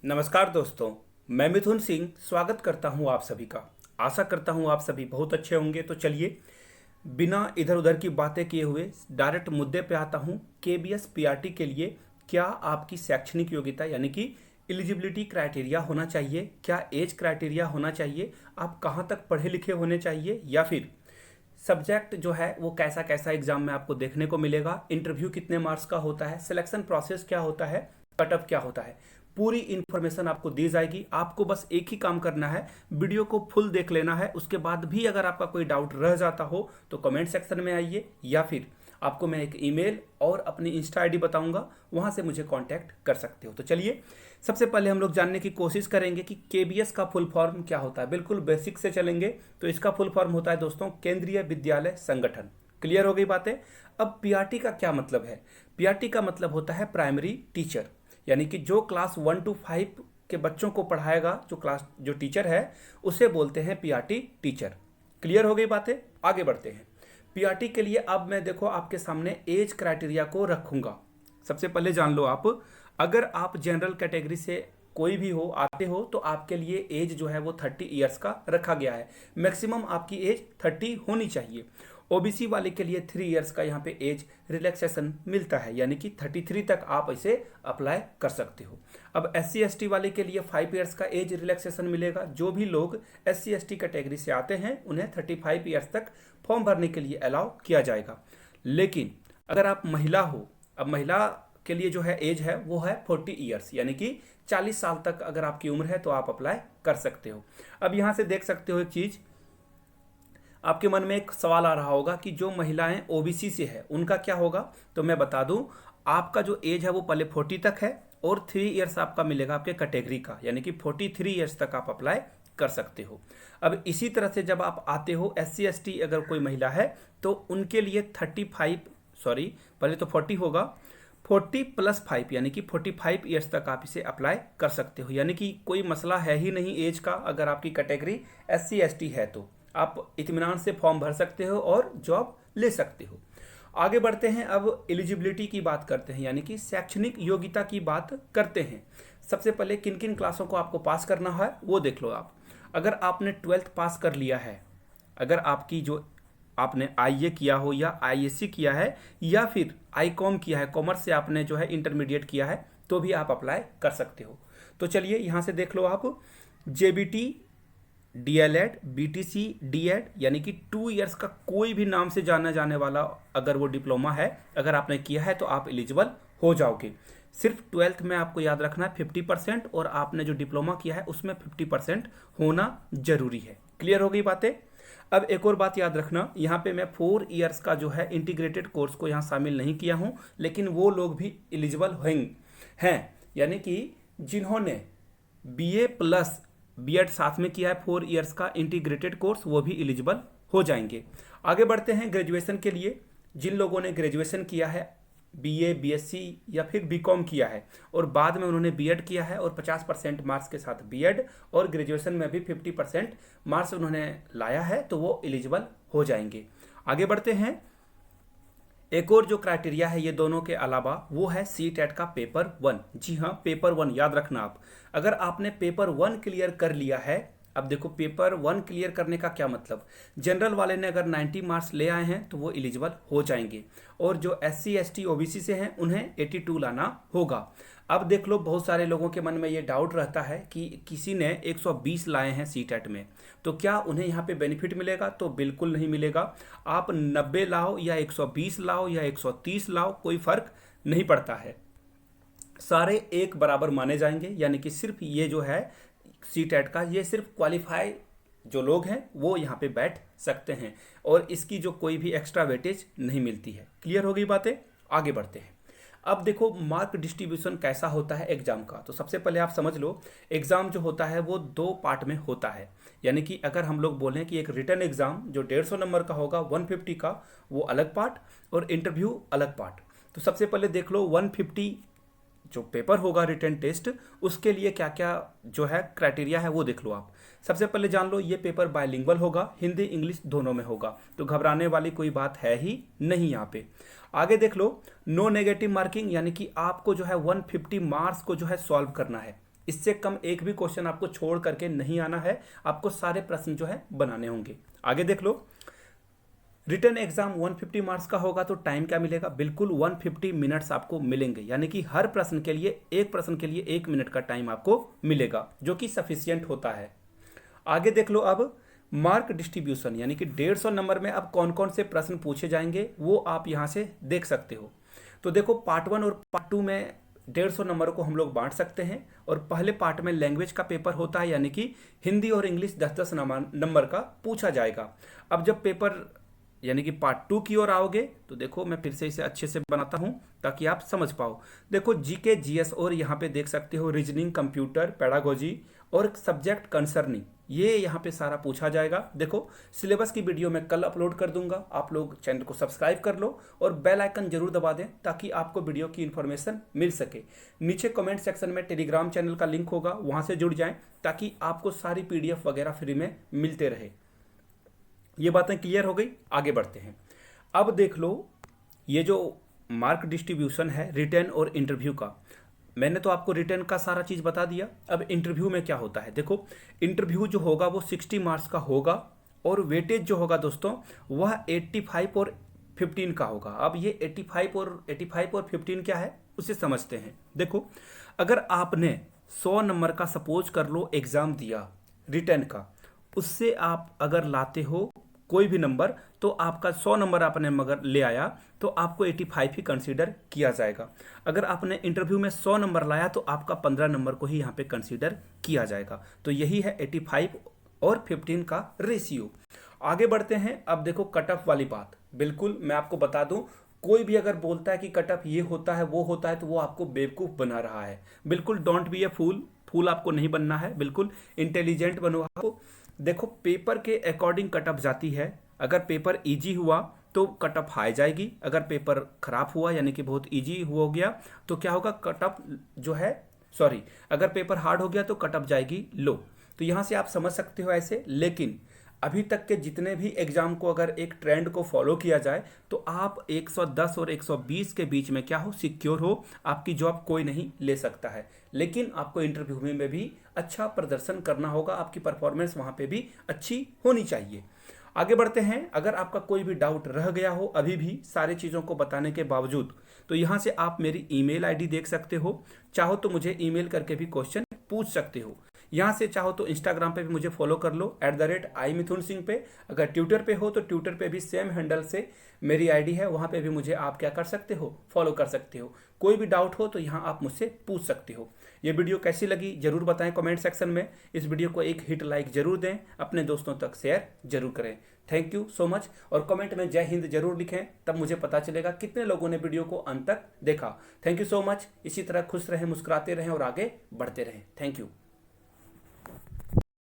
नमस्कार दोस्तों, मैं मिथुन सिंह स्वागत करता हूं आप सभी का। आशा करता हूं आप सभी बहुत अच्छे होंगे। तो चलिए बिना इधर उधर की बातें किए हुए डायरेक्ट मुद्दे पे आता हूं। केबीएस पीआरटी के लिए क्या आपकी शैक्षणिक योग्यता यानी कि एलिजिबिलिटी क्राइटेरिया होना चाहिए, क्या एज क्राइटेरिया होना चाहिए, आप कहां तक पढ़े लिखे होने चाहिए, या फिर सब्जेक्ट जो है वो कैसा कैसा एग्जाम में आपको देखने को मिलेगा, इंटरव्यू कितने मार्क्स का होता है, सिलेक्शन प्रोसेस क्या होता है, कट ऑफ क्या होता है, पूरी इंफॉर्मेशन आपको दी जाएगी। आपको बस एक ही काम करना है, वीडियो को फुल देख लेना है। उसके बाद भी अगर आपका कोई डाउट रह जाता हो तो कमेंट सेक्शन में आइए, या फिर आपको मैं एक ईमेल और अपनी इंस्टा आईडी बताऊंगा, वहां से मुझे कांटेक्ट कर सकते हो। तो चलिए सबसे पहले हम लोग जानने की कोशिश करेंगे कि केबीएस का फुल फॉर्म क्या होता है। बिल्कुल बेसिक से चलेंगे। तो इसका फुल फॉर्म होता है दोस्तों केंद्रीय विद्यालय संगठन। क्लियर हो गई बातें। अब पीआरटी का क्या मतलब है? पीआरटी का मतलब होता है प्राइमरी टीचर, यानी कि जो क्लास 1 to 5 के बच्चों को पढ़ाएगा, जो टीचर है उसे बोलते हैं पीआरटी टीचर। क्लियर हो गई बातें, आगे बढ़ते हैं। पीआरटी के लिए अब मैं देखो आपके सामने एज क्राइटेरिया को रखूंगा। सबसे पहले जान लो आप, अगर आप जनरल कैटेगरी से कोई भी हो, आते हो, तो आपके लिए एज जो है वो 30 ईयर्स का रखा गया है। मैक्सिमम आपकी एज 30 होनी चाहिए। ओबीसी वाले के लिए 3 इयर्स का यहाँ पे एज रिलैक्सेशन मिलता है, यानी कि 33 तक आप इसे अप्लाई कर सकते हो। अब SC ST वाले के लिए 5 इयर्स का एज रिलैक्सेशन मिलेगा। जो भी लोग SC ST कैटेगरी से आते हैं उन्हें 35 इयर्स तक फॉर्म भरने के लिए अलाउ किया जाएगा। लेकिन अगर आप महिला हो, अब महिला के लिए जो है एज है वो है 40 इयर्स, यानी कि 40 साल तक अगर आपकी उम्र है तो आप अप्लाई कर सकते हो। अब यहाँ से देख सकते हो एक चीज, आपके मन में एक सवाल आ रहा होगा कि जो महिलाएं ओबीसी से है उनका क्या होगा। तो मैं बता दूं, आपका जो एज है वो पहले 40 तक है और 3 इयर्स आपका मिलेगा आपके कैटेगरी का, यानी कि 43 इयर्स तक आप अप्लाई कर सकते हो। अब इसी तरह से जब आप आते हो SC ST अगर कोई महिला है तो उनके लिए 35 सॉरी पहले तो 40 होगा, 40 + 5 यानी कि 45 इयर्स तक आप इसे अप्लाई कर सकते हो। यानी कि कोई मसला है ही नहीं एज का। अगर आपकी कैटेगरी SC ST है तो आप इत्मीनान से फॉर्म भर सकते हो और जॉब ले सकते हो। आगे बढ़ते हैं, अब एलिजिबिलिटी की बात करते हैं, यानी कि शैक्षणिक योग्यता की बात करते हैं। सबसे पहले किन किन क्लासों को आपको पास करना है वो देख लो आप। अगर आपने 12th पास कर लिया है, अगर आपकी जो आपने आईए किया हो या आईएससी किया है या फिर आईकॉम किया है, कॉमर्स से आपने जो है इंटरमीडिएट किया है, तो भी आप अप्लाई कर सकते हो। तो चलिए यहाँ से देख लो आप, जेबीटी, डीएलएड, बीटीसी, डीएड, यानी कि 2 इयर्स का कोई भी नाम से जाना जाने वाला अगर वो डिप्लोमा है, अगर आपने किया है तो आप एलिजिबल हो जाओगे। सिर्फ 12th में आपको याद रखना है 50% और आपने जो डिप्लोमा किया है उसमें 50% होना जरूरी है। क्लियर हो गई बातें। अब एक और बात याद रखना, यहाँ पे मैं 4 इयर्स का जो है इंटीग्रेटेड कोर्स को यहाँ शामिल नहीं किया हूँ, लेकिन वो लोग भी एलिजिबल हैं, यानी कि जिन्होंने बीए प्लस बीएड साथ में किया है 4 इयर्स का इंटीग्रेटेड कोर्स, वो भी एलिजिबल हो जाएंगे। आगे बढ़ते हैं ग्रेजुएशन के लिए। जिन लोगों ने ग्रेजुएशन किया है, बीए, बीएससी या फिर बीकॉम किया है और बाद में उन्होंने बीएड किया है और 50% मार्क्स के साथ बीएड और ग्रेजुएशन में भी 50% मार्क्स उन्होंने लाया है, तो वो एलिजिबल हो जाएंगे। आगे बढ़ते हैं, एक और जो क्राइटेरिया है ये दोनों के अलावा, वो है सीटेट का पेपर 1। जी हाँ, पेपर 1 याद रखना आप। अगर आपने पेपर 1 क्लियर कर लिया है, अब देखो पेपर 1 क्लियर करने का क्या मतलब, जनरल वाले ने अगर 90 मार्क्स ले आए हैं तो वो एलिजिबल हो जाएंगे, और जो SC ST OBC से हैं उन्हें 82 लाना होगा। अब देख लो, बहुत सारे लोगों के मन में ये डाउट रहता है कि किसी ने 120 लाए हैं सीटेट में, तो क्या उन्हें यहाँ पे बेनिफिट मिलेगा? तो बिल्कुल नहीं मिलेगा। आप 90 लाओ या 120 लाओ या 130 लाओ, कोई फर्क नहीं पड़ता है, सारे एक बराबर माने जाएंगे। यानी कि सिर्फ ये जो है सीटेट का, ये सिर्फ क्वालिफाई जो लोग हैं वो यहाँ पे बैठ सकते हैं, और इसकी जो कोई भी एक्स्ट्रा वेटेज नहीं मिलती है। क्लियर हो गई बातें, आगे बढ़ते हैं। अब देखो मार्क डिस्ट्रीब्यूशन कैसा होता है एग्जाम का। तो सबसे पहले आप समझ लो, एग्जाम जो होता है वो 2 पार्ट में होता है। यानी कि अगर हम लोग बोलें कि एक रिटन एग्जाम जो 150 नंबर का होगा, 150 का, वो अलग पार्ट, और इंटरव्यू अलग पार्ट। तो सबसे पहले देख लो 150 जो पेपर होगा रिटन टेस्ट, उसके लिए क्या क्या जो है क्राइटेरिया है वो देख लो आप। सबसे पहले जान लो ये पेपर बायलिंगुअल होगा, हिंदी इंग्लिश दोनों में होगा, तो घबराने वाली कोई बात है ही नहीं यहाँ पे। आगे देख लो, नो नेगेटिव मार्किंग, यानी कि आपको जो है 150 मार्क्स को जो है सॉल्व करना है। इससे कम एक भी क्वेश्चन आपको छोड़ करके नहीं आना है, आपको सारे प्रश्न जो है बनाने होंगे। आगे देख लो, रिटन एग्जाम 150 मार्क्स का होगा तो टाइम क्या मिलेगा, बिल्कुल 150 मिनट्स आपको मिलेंगे, यानी कि हर प्रश्न के लिए, एक प्रश्न के लिए 1 मिनट का टाइम आपको मिलेगा, जो कि सफिशियंट होता है। आगे देख लो, अब मार्क डिस्ट्रीब्यूशन, यानी कि 150 नंबर में अब कौन कौन से प्रश्न पूछे जाएंगे वो आप यहाँ से देख सकते हो। तो देखो, पार्ट 1 और पार्ट 2 में 150 नंबर को हम लोग बांट सकते हैं, और पहले पार्ट में लैंग्वेज का पेपर होता है, यानी कि हिंदी और इंग्लिश 10-10 नंबर का पूछा जाएगा। अब जब पेपर यानी कि पार्ट 2 की ओर आओगे तो देखो, मैं फिर से इसे अच्छे से बनाता हूं ताकि आप समझ पाओ। देखो, जीके, जीएस और यहाँ पे देख सकते हो रीजनिंग, कंप्यूटर, पेडागोजी और सब्जेक्ट कंसर्निंग, ये यहाँ पे सारा पूछा जाएगा। देखो, सिलेबस की वीडियो मैं कल अपलोड कर दूंगा, आप लोग चैनल को सब्सक्राइब कर लो और बेल आइकन जरूर दबा दें ताकि आपको वीडियो की इन्फॉर्मेशन मिल सके। नीचे कमेंट सेक्शन में टेलीग्राम चैनल का लिंक होगा, वहाँ से जुड़ जाएं ताकि आपको सारी PDF वगैरह फ्री में मिलते रहे। ये बातें क्लियर हो गई, आगे बढ़ते हैं। अब देख लो, ये जो मार्क डिस्ट्रीब्यूशन है रिटन और इंटरव्यू का, मैंने तो आपको रिटन का सारा चीज़ बता दिया। अब इंटरव्यू में क्या होता है, देखो, इंटरव्यू जो होगा वो 60 मार्क्स का होगा, और वेटेज जो होगा दोस्तों वह 85 और 15 का होगा। अब ये 85 और 15 क्या है उसे समझते हैं। देखो, अगर आपने 100 नंबर का सपोज कर लो एग्ज़ाम दिया रिटन का, उससे आप अगर लाते हो कोई भी नंबर, तो आपका 100 नंबर आपने मगर ले आया तो आपको 85 ही कंसीडर किया जाएगा। अगर आपने इंटरव्यू में 100 नंबर लाया तो आपका 15 नंबर को ही यहाँ पे कंसीडर किया जाएगा। तो यही है 85 और 15 का रेशियो। आगे बढ़ते हैं। अब देखो, कट ऑफ वाली बात, बिल्कुल मैं आपको बता दूं, कोई भी अगर बोलता है कि कट ऑफ ये होता है वो होता है तो वो आपको बेवकूफ़ बना रहा है। बिल्कुल डोंट बी ए फूल, फूल आपको नहीं बनना है, बिल्कुल इंटेलिजेंट बनो आपको। देखो, पेपर के अकॉर्डिंग कट ऑफ जाती है। अगर पेपर इजी हुआ तो कट ऑफ हाई जाएगी, अगर पेपर खराब हुआ यानी कि बहुत इजी हो गया तो क्या होगा, कट ऑफ जो है, सॉरी, अगर पेपर हार्ड हो गया तो कट ऑफ जाएगी लो। तो यहाँ से आप समझ सकते हो ऐसे। लेकिन अभी तक के जितने भी एग्जाम को अगर एक ट्रेंड को फॉलो किया जाए तो आप 110 और 120 के बीच में क्या हो, सिक्योर हो, आपकी जॉब कोई नहीं ले सकता है। लेकिन आपको इंटरव्यू में भी अच्छा प्रदर्शन करना होगा, आपकी परफॉर्मेंस वहाँ पे भी अच्छी होनी चाहिए। आगे बढ़ते हैं। अगर आपका कोई भी डाउट रह गया हो अभी भी सारी चीज़ों को बताने के बावजूद, तो यहाँ से आप मेरी ईमेल आईडी देख सकते हो, चाहो तो मुझे ईमेल करके भी क्वेश्चन पूछ सकते हो। यहाँ से चाहो तो इंस्टाग्राम पे भी मुझे फॉलो कर लो @imithunsingh पे। अगर ट्विटर पे हो तो ट्विटर पे भी सेम हैंडल से मेरी आईडी है, वहाँ पे भी मुझे आप क्या कर सकते हो, फॉलो कर सकते हो। कोई भी डाउट हो तो यहाँ आप मुझसे पूछ सकते हो। ये वीडियो कैसी लगी जरूर बताएं कमेंट सेक्शन में। इस वीडियो को एक हिट लाइक जरूर दें, अपने दोस्तों तक शेयर जरूर करें। Thank you so much. और कमेंट में जय हिंद जरूर लिखें, तब मुझे पता चलेगा कितने लोगों ने वीडियो को अंत तक देखा। Thank you so much. इसी तरह खुश रहें, मुस्कुराते रहें और आगे बढ़ते रहें। Thank you.